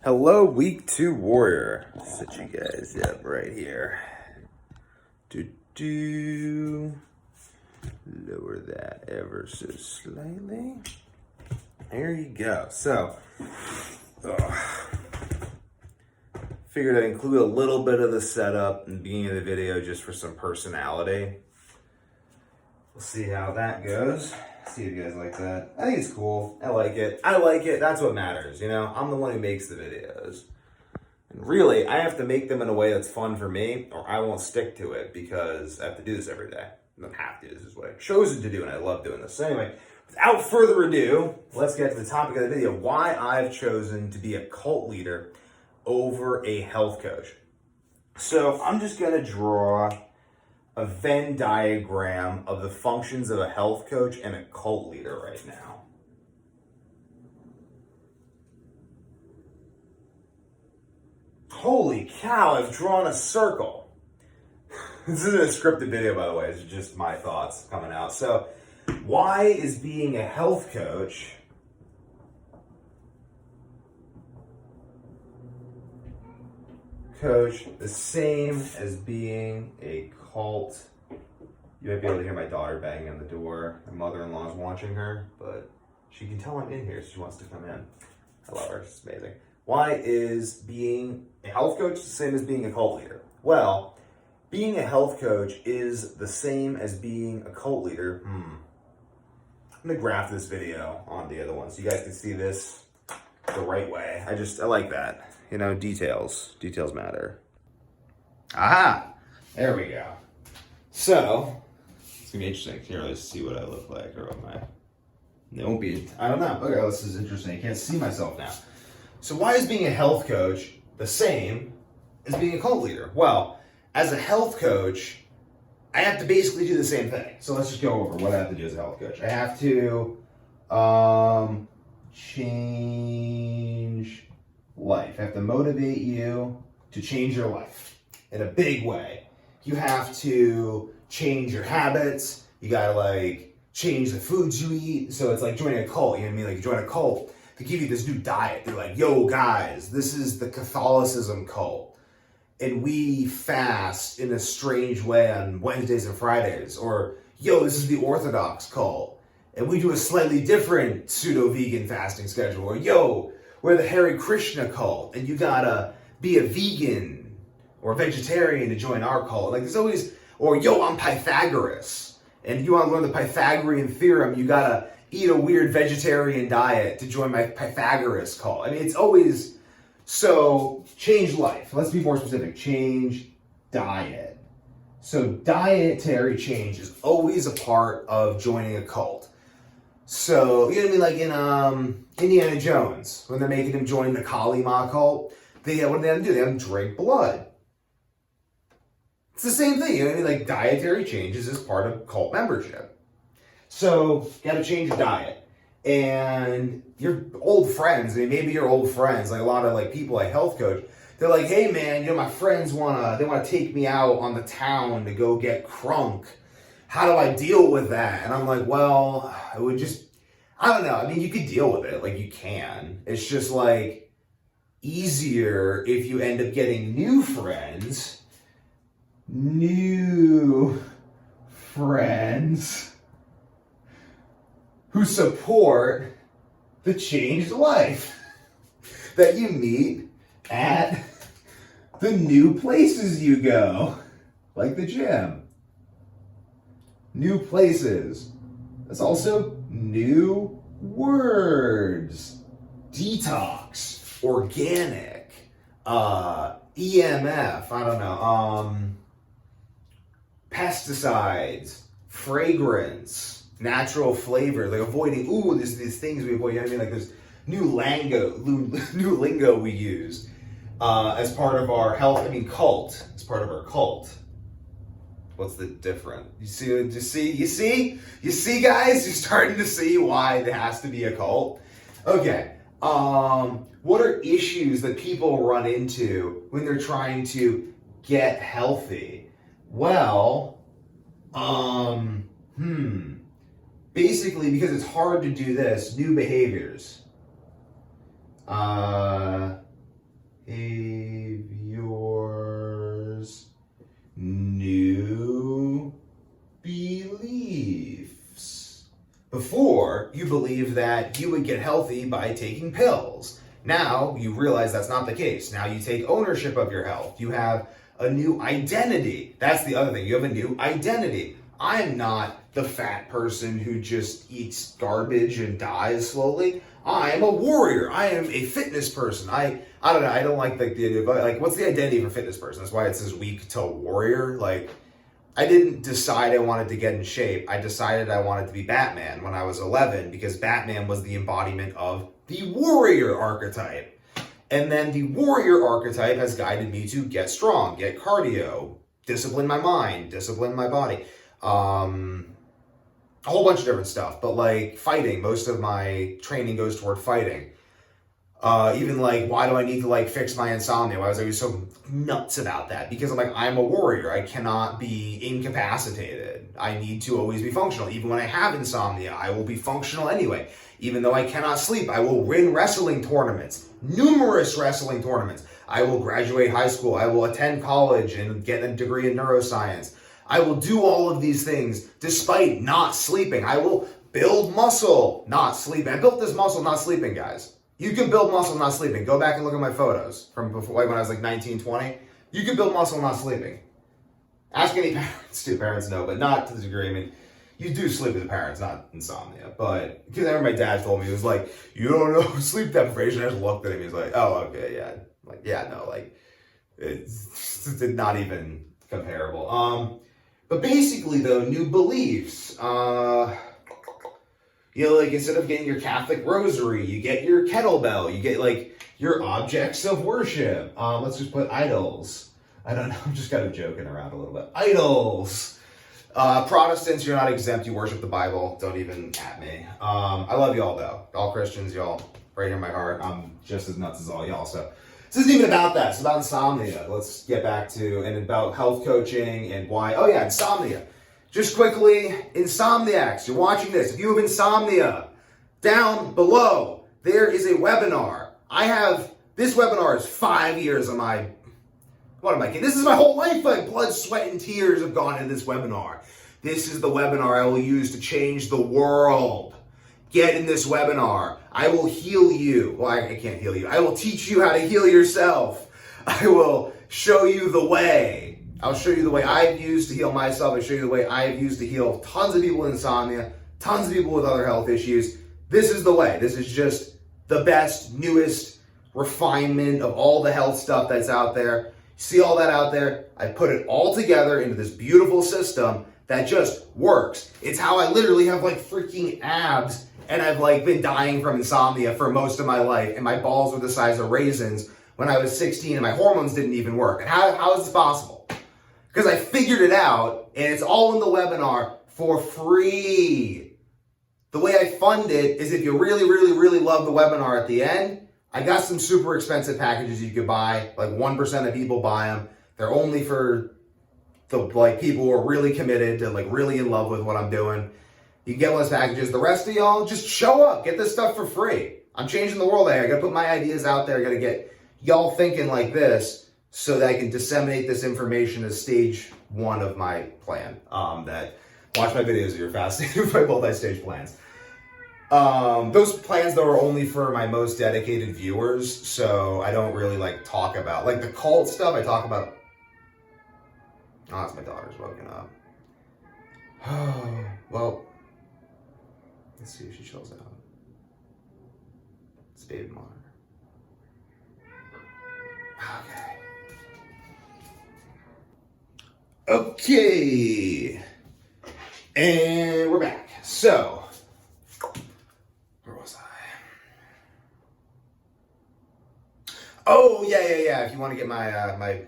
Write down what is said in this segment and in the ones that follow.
Hello, week 2 warrior. Set you guys up right here. Lower that ever so slightly. There you go. So, figured I'd include a little bit of the setup in the beginning of the video just for some personality. We'll see how that goes. See if you guys like that. I think it's cool. I like it. That's what matters, you know? I'm the one who makes the videos. And really, I have to make them in a way that's fun for me, or I won't stick to it because I have to do this every day. I don't have to. This is what I've chosen to do, and I love doing this. So anyway, without further ado, let's get to the topic of the video, why I've chosen to be a cult leader over a health coach. So I'm just going to draw a Venn diagram of the functions of a health coach and a cult leader right now. Holy cow, I've drawn a circle. This isn't a scripted video, by the way. It's just my thoughts coming out. So, why is being a health coach the same as being a cult? You might be able to hear my daughter banging on the door. My mother-in-law is watching her, but she can tell I'm in here, so she wants to come in. I love her. It's amazing. Why is being a health coach the same as being a cult leader? Well, being a health coach is the same as being a cult leader. I'm going to graph this video on the other one so you guys can see this the right way. I like that. You know, details matter. Aha! There we go. So, it's going to be interesting. Can you really see what I look like? Or what it won't be, I don't know. Okay, this is interesting. I can't see myself now. So why is being a health coach the same as being a cult leader? Well, as a health coach, I have to basically do the same thing. So let's just go over what I have to do as a health coach. I have to change life. I have to motivate you to change your life in a big way. You have to change your habits. You gotta change the foods you eat. So it's like joining a cult. You know what I mean? Like you join a cult, they give you this new diet. They're like, yo guys, this is the Catholicism cult. And we fast in a strange way on Wednesdays and Fridays. Or, yo, this is the Orthodox cult. And we do a slightly different pseudo-vegan fasting schedule. Or, yo, we're the Hare Krishna cult. And you gotta be a vegan or a vegetarian to join our cult. Like there's always, or yo, I'm Pythagoras. And you want to learn the Pythagorean theorem, you gotta eat a weird vegetarian diet to join my Pythagoras cult. I mean, it's always, so change life. Let's be more specific. Change diet. So dietary change is always a part of joining a cult. So, you know what I mean? Like in Indiana Jones, when they're making him join the Kali Ma cult, what do they have to do? They have him drink blood. It's the same thing, you know what I mean? Like dietary changes is part of cult membership. So you gotta change your diet. And your old friends, I mean, maybe your old friends, like a lot of people like health coach, they're like, hey man, you know, my friends wanna take me out on the town to go get crunk. How do I deal with that? And I'm like, well, it would just, I don't know. I mean, you could deal with it, like you can. It's just easier if you end up getting new friends who support the changed life that you meet at the new places you go, like the gym. New places. There's also new words. Detox, organic, EMF, I don't know, pesticides, fragrance, natural flavor, like avoiding, there's these things we avoid, you know what I mean? Like there's new lingo we use as part of our cult, as part of our cult. What's the difference? You see guys, you're starting to see why it has to be a cult. Okay, what are issues that people run into when they're trying to get healthy? Well, basically, because it's hard to do this, new behaviors. believe that you would get healthy by taking pills. Now you realize that's not the case. Now you take ownership of your health. You have a new identity. That's the other thing. You have a new identity. I am not the fat person who just eats garbage and dies slowly. I am a warrior. I am a fitness person. I don't know. I don't like the idea of, like, what's the identity of a fitness person? That's why it says weak to warrior. Like, I didn't decide I wanted to get in shape. I decided I wanted to be Batman when I was 11 because Batman was the embodiment of the warrior archetype. And then the warrior archetype has guided me to get strong, get cardio, discipline my mind, discipline my body. A whole bunch of different stuff, but like fighting, most of my training goes toward fighting. Even like, why do I need to like fix my insomnia? Why was I always so nuts about that? Because I'm a warrior. I cannot be incapacitated. I need to always be functional. Even when I have insomnia, I will be functional anyway. Even though I cannot sleep, I will win wrestling tournaments, numerous wrestling tournaments. I will graduate high school. I will attend college and get a degree in neuroscience. I will do all of these things despite not sleeping. I will build muscle, not sleeping. I built this muscle not sleeping, guys. You can build muscle not sleeping. Go back and look at my photos from before, like when I was like 19, 20. You can build muscle not sleeping. Ask any parents. Do parents know, but not to the degree. I mean, you do sleep as parents, not insomnia. But because I remember my dad told me, he was like, you don't know sleep deprivation. I just looked at him. He was like, oh, okay, yeah. Like, yeah, no, like, it's not even comparable. But basically, though, new beliefs. Like instead of getting your Catholic rosary, you get your kettlebell. You get like your objects of worship. Let's just put idols. I don't know. I'm just kind of joking around a little bit. Idols. Protestants, you're not exempt. You worship the Bible. Don't even at me. I love y'all though. All Christians, y'all, right here in my heart. I'm just as nuts as all y'all. So this isn't even about that. It's about insomnia. Let's get back to, and about health coaching and why. Oh yeah, insomnia. Just quickly, insomniacs, you're watching this. If you have insomnia, down below, there is a webinar. This webinar is 5 years of what am I kidding? This is my whole life. Like blood, sweat, and tears have gone into this webinar. This is the webinar I will use to change the world. Get in this webinar. I will heal you. Well, I can't heal you. I will teach you how to heal yourself. I will show you the way. I'll show you the way I've used to heal myself. I'll show you the way I've used to heal tons of people with insomnia, tons of people with other health issues. This is the way. This is just the best, newest refinement of all the health stuff that's out there. See all that out there? I put it all together into this beautiful system that just works. It's how I literally have like freaking abs, and I've like been dying from insomnia for most of my life, and my balls were the size of raisins when I was 16 and my hormones didn't even work. And how is this possible? Because I figured it out, and it's all in the webinar for free. The way I fund it is if you really, really, really love the webinar at the end, I got some super expensive packages you could buy. Like 1% of people buy them. They're only for the like people who are really committed to like really in love with what I'm doing. You can get one of those packages. The rest of y'all, just show up. Get this stuff for free. I'm changing the world here. I got to put my ideas out there. I got to get y'all thinking like this, so that I can disseminate this information as stage one of my plan. That watch my videos if you're fascinated with my multi-stage plans. Those plans though are only for my most dedicated viewers, so I don't really like talk about like the cult stuff. I talk about. Oh, it's my daughter's woken up. Oh, well, let's see if she chills out. It's baby monitor. Okay, and we're back. So, where was I? Oh, yeah. If you want to get my my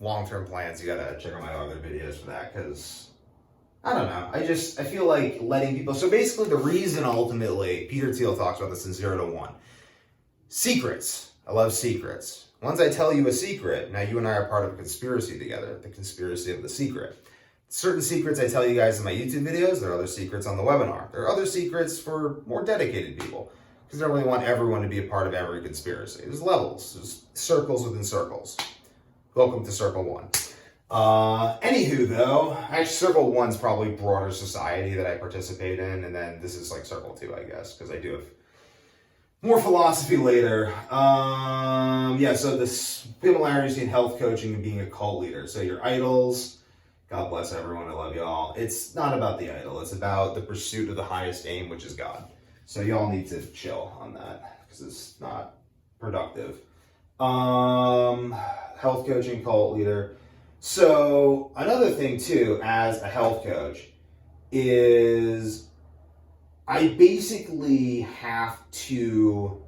long-term plans, you gotta check out my other videos for that, because I don't know. I feel like letting people. So basically, the reason ultimately Peter Thiel talks about this in 0 to 1. Secrets. I love secrets. Once I tell you a secret, now you and I are part of a conspiracy together, the conspiracy of the secret. Certain secrets I tell you guys in my YouTube videos, there are other secrets on the webinar. There are other secrets for more dedicated people, because I don't really want everyone to be a part of every conspiracy. There's levels, there's circles within circles. Welcome to Circle 1. Anywho, though, actually, circle one's probably broader society that I participate in, and then this is like circle two, I guess, because I do have more philosophy later. Yeah, so the similarities between health coaching and being a cult leader. So your idols, God bless everyone, I love y'all. It's not about the idol, it's about the pursuit of the highest aim, which is God. So y'all need to chill on that, because it's not productive. Health coaching, cult leader. So another thing too, as a health coach, is I basically have to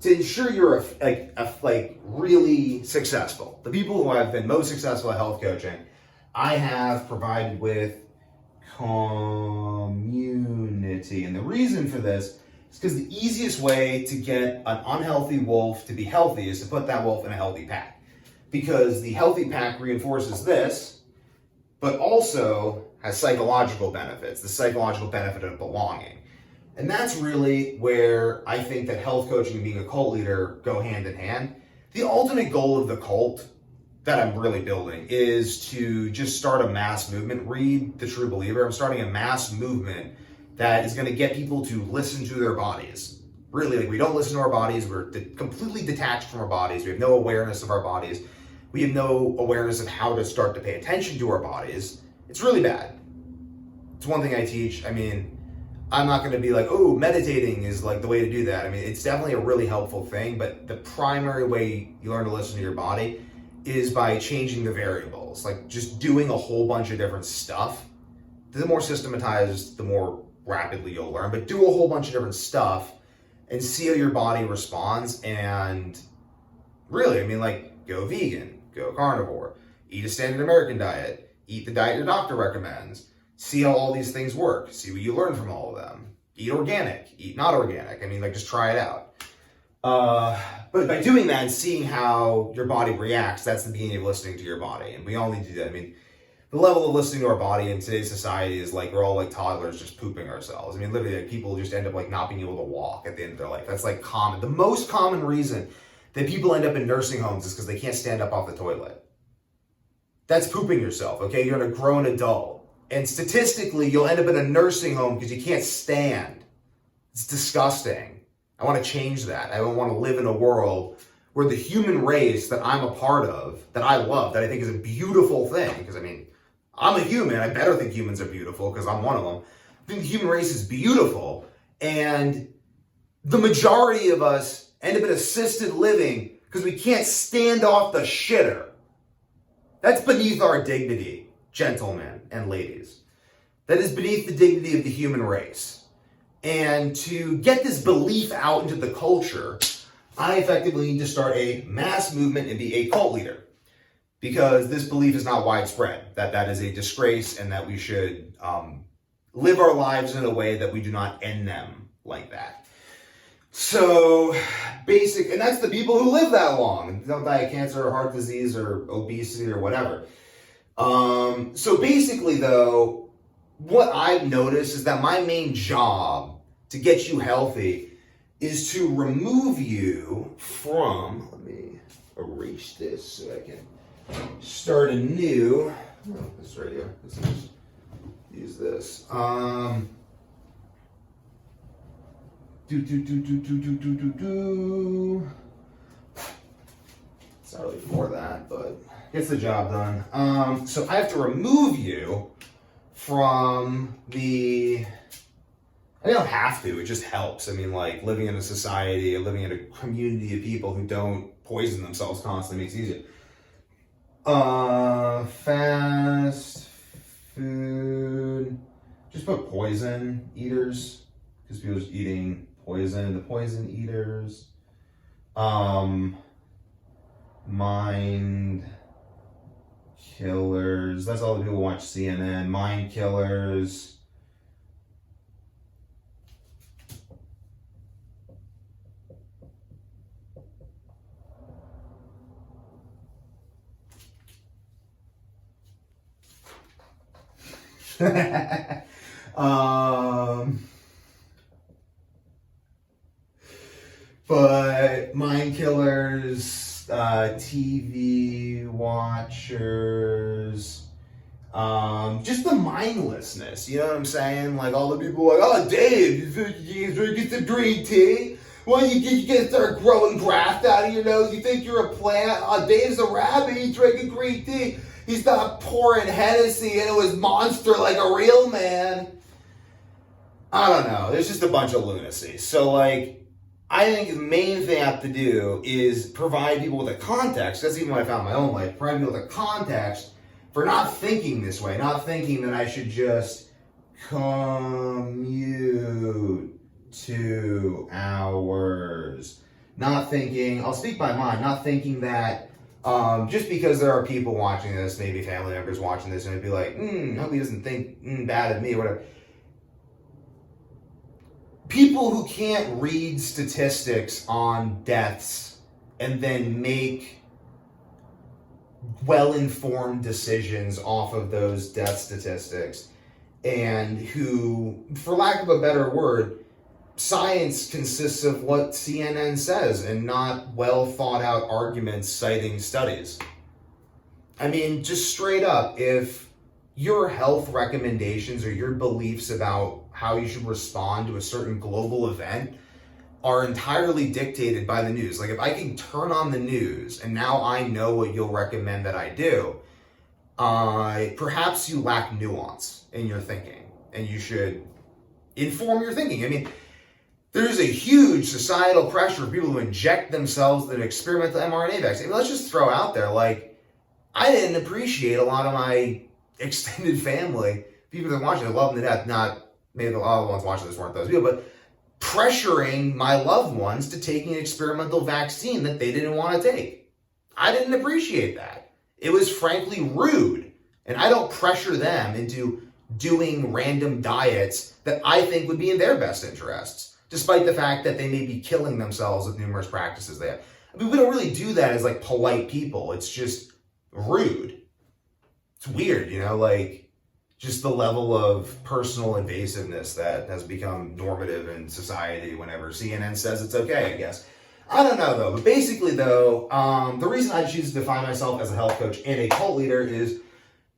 ensure you're like really successful. The people who have been most successful at health coaching, I have provided with community. And the reason for this is because the easiest way to get an unhealthy wolf to be healthy is to put that wolf in a healthy pack. Because the healthy pack reinforces this, but also has psychological benefits, the psychological benefit of belonging. And that's really where I think that health coaching and being a cult leader go hand in hand. The ultimate goal of the cult that I'm really building is to just start a mass movement. Read The True Believer. I'm starting a mass movement that is going to get people to listen to their bodies. Really, like, we don't listen to our bodies. We're completely detached from our bodies. We have no awareness of our bodies. We have no awareness of how to start to pay attention to our bodies. It's really bad. It's one thing I teach. I mean, I'm not going to be like, oh, meditating is like the way to do that. I mean, it's definitely a really helpful thing, but the primary way you learn to listen to your body is by changing the variables, like just doing a whole bunch of different stuff. The more systematized, the more rapidly you'll learn, but do a whole bunch of different stuff and see how your body responds. And really, I mean, like, go vegan, go carnivore, eat a standard American diet, eat the diet your doctor recommends, see how all these things work, see what you learn from all of them. Eat organic, eat not organic. I mean, like, just try it out. But by doing that and seeing how your body reacts, that's the beginning of listening to your body. And we all need to do that. I mean, the level of listening to our body in today's society is like we're all like toddlers just pooping ourselves. I mean, literally, like, people just end up like not being able to walk at the end of their life. That's like common. The most common reason that people end up in nursing homes is because they can't stand up off the toilet. That's pooping yourself, okay? You're a grown adult. And statistically, you'll end up in a nursing home because you can't stand. It's disgusting. I want to change that. I don't want to live in a world where the human race that I'm a part of, that I love, that I think is a beautiful thing, because I mean, I'm a human. I better think humans are beautiful because I'm one of them. I think the human race is beautiful. And the majority of us end up in assisted living because we can't stand off the shitter. That's beneath our dignity, gentlemen and ladies. That is beneath the dignity of the human race. And to get this belief out into the culture, I effectively need to start a mass movement and be a cult leader. Because this belief is not widespread, that is a disgrace, and that we should live our lives in a way that we do not end them like that. So, and that's the people who live that long, don't die of cancer or heart disease or obesity or whatever. So basically though, what I've noticed is that my main job to get you healthy is to remove you from, let me erase this so I can start anew. Oh, this right here. Let's just use this. It's not really for that, but gets the job done. So I have to remove you from the. I don't have to, it just helps. I mean, like, living in a society, living in a community of people who don't poison themselves constantly makes it easier. Fast food, just put poison eaters, because people are just eating poison. The poison eaters, mind killers, that's all the people who watch CNN, mind killers. But mind killers, TV watchers, just the mindlessness, you know what I'm saying? Like all the people like, oh, Dave, you drinking some green tea? Well, you can start growing graft out of your nose. You think you're a plant? Oh, Dave's a rabbit. He's drinking green tea. He's not pouring Hennessy into his monster like a real man. I don't know. There's just a bunch of lunacy. So, like, I think the main thing I have to do is provide people with a context. That's even what I found in my own life. Provide people with a context for not thinking this way. Not thinking that I should just commute 2 hours. Not thinking, I'll speak my mind, not thinking that just because there are people watching this, maybe family members watching this, and it'd be like, hope he doesn't think bad of me or whatever. People who can't read statistics on deaths and then make well-informed decisions off of those death statistics, and who, for lack of a better word, science consists of what CNN says and not well thought out arguments citing studies. I mean, just straight up, if your health recommendations or your beliefs about how you should respond to a certain global event are entirely dictated by the news. Like if I can turn on the news and now I know what you'll recommend that I do, perhaps you lack nuance in your thinking and you should inform your thinking. I mean, there's a huge societal pressure for people to inject themselves with an experimental mRNA vaccine. I mean, let's just throw out there, like, I didn't appreciate a lot of my extended family, people that are watching, I love them to death, not, maybe a lot of the ones watching this weren't those people, but pressuring my loved ones to take an experimental vaccine that they didn't want to take. I didn't appreciate that. It was frankly rude. And I don't pressure them into doing random diets that I think would be in their best interests, despite the fact that they may be killing themselves with numerous practices they have. I mean, we don't really do that as like polite people. It's just rude. It's weird, you know, like just the level of personal invasiveness that has become normative in society whenever CNN says it's okay, I guess. I don't know though, but basically though, the reason I choose to define myself as a health coach and a cult leader is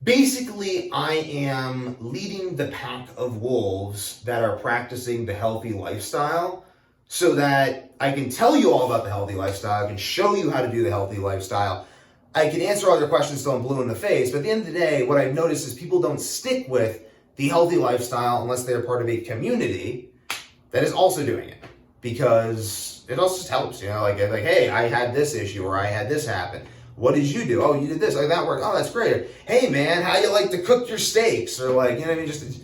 basically I am leading the pack of wolves that are practicing the healthy lifestyle so that I can tell you all about the healthy lifestyle, I can show you how to do the healthy lifestyle, I can answer all your questions till I'm blue in the face, but at the end of the day, what I've noticed is people don't stick with the healthy lifestyle unless they're part of a community that is also doing it. Because it also just helps, you know, like, hey, I had this issue or I had this happen. What did you do? Oh, you did this. Oh, that worked. Oh, that's great. Hey, man, how you like to cook your steaks? Or like, you know what I mean? Just,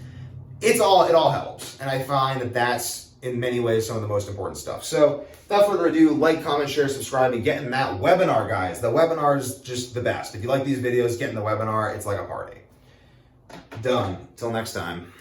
it all helps. And I find that that's, in many ways, some of the most important stuff. So, without further ado, like, comment, share, subscribe, and get in that webinar, guys. The webinar is just the best. If you like these videos, get in the webinar. It's like a party. Done. Till next time.